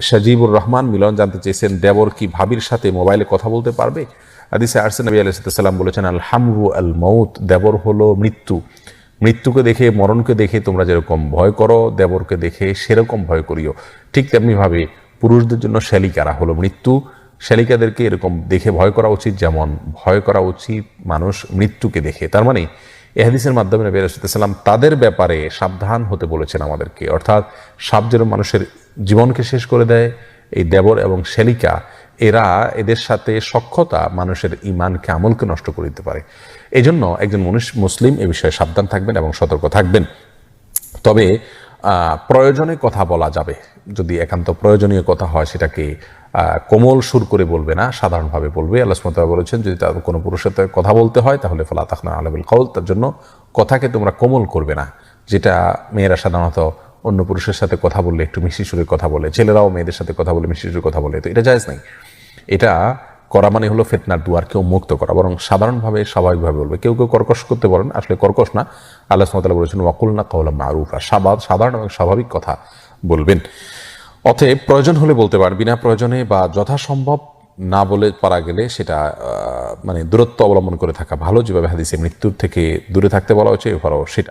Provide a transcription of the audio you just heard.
সাজিবুর রহমান মিলন জানতে চেয়েছেন, দেবর কি ভাবির সাথে মোবাইলে কথা বলতে পারবে? হাদিসে আসছে নবী আলাইহিস সালাম বলেছেন, আল হামরু আল মউত, দেবর হলো মৃত্যু। মৃত্যুকে দেখে, মরণকে দেখে তোমরা যেরকম ভয় করো, দেবরকে দেখে সেরকম ভয় করিও। ঠিক তেমনিভাবে পুরুষদের জন্য শ্যালিকারা হলো মৃত্যু। শ্যালিকাদেরকে এরকম দেখে ভয় করা উচিত, যেমন ভয় করা উচিত মানুষ মৃত্যুকে দেখে। তার মানে এই হাদিসের মাধ্যমে নবী আলাইহিস সালাম তাদের ব্যাপারে সাবধান হতে বলেছেন আমাদেরকে। অর্থাৎ সাপ যেন মানুষের জীবনকে শেষ করে দেয়, এই দেবর এবং শ্যালিকা এরা, এদের সাথে সখ্যতা মানুষের ঈমানকে, আমলকে নষ্ট করে দিতে পারে। এই জন্য একজন মুসলিম এ বিষয়ে সাবধান থাকবেন এবং সতর্ক থাকবেন। তবে প্রয়োজনে কথা বলা যাবে, যদি একান্ত প্রয়োজনীয় কথা হয় সেটাকে কোমল সুর করে বলবে না, সাধারণভাবে বলবে। আল্লাহ সুবহানাহু ওয়া তাআলা বলেছেন, যদি তার কোনো পুরুষের সাথে কথা বলতে হয় তাহলে ফালা তাখনা আলা বিল কওল, তার জন্য কথাকে তোমরা কোমল করবে না। যেটা মেয়েরা সাধারণত অন্য পুরুষের সাথে কথা বললে একটু মিষ্টি সুরে কথা বলে, ছেলেরাও মেয়েদের সাথে কথা বলে মিষ্টি সুরে কথা বলে, তো এটা জায়েজ নাই। এটা করা মানে হলো ফিতনার দুয়ার কেউ মুক্ত করা, বরং সাধারণভাবে স্বাভাবিকভাবে বলবে। কেউ কেউ কর্কশ করতে পারেন, আসলে কর্কশ না। আল্লাহ সুবহানাহু ওয়া তাআলা বলেছেন, ওয়াকুলনা কাওলাম মারুফা, সাধারণ এবং স্বাভাবিক কথা বলবেন। অতএব প্রয়োজন হলে বলতে পারেন, বিনা প্রয়োজনে বা যথাসম্ভব না বলে পারা গেলে সেটা মানে দূরত্ব অবলম্বন করে থাকা ভালো। যেভাবে হাদিসে মৃত্যুর থেকে দূরে থাকতে বলা হয়েছে, এবারও সেটা।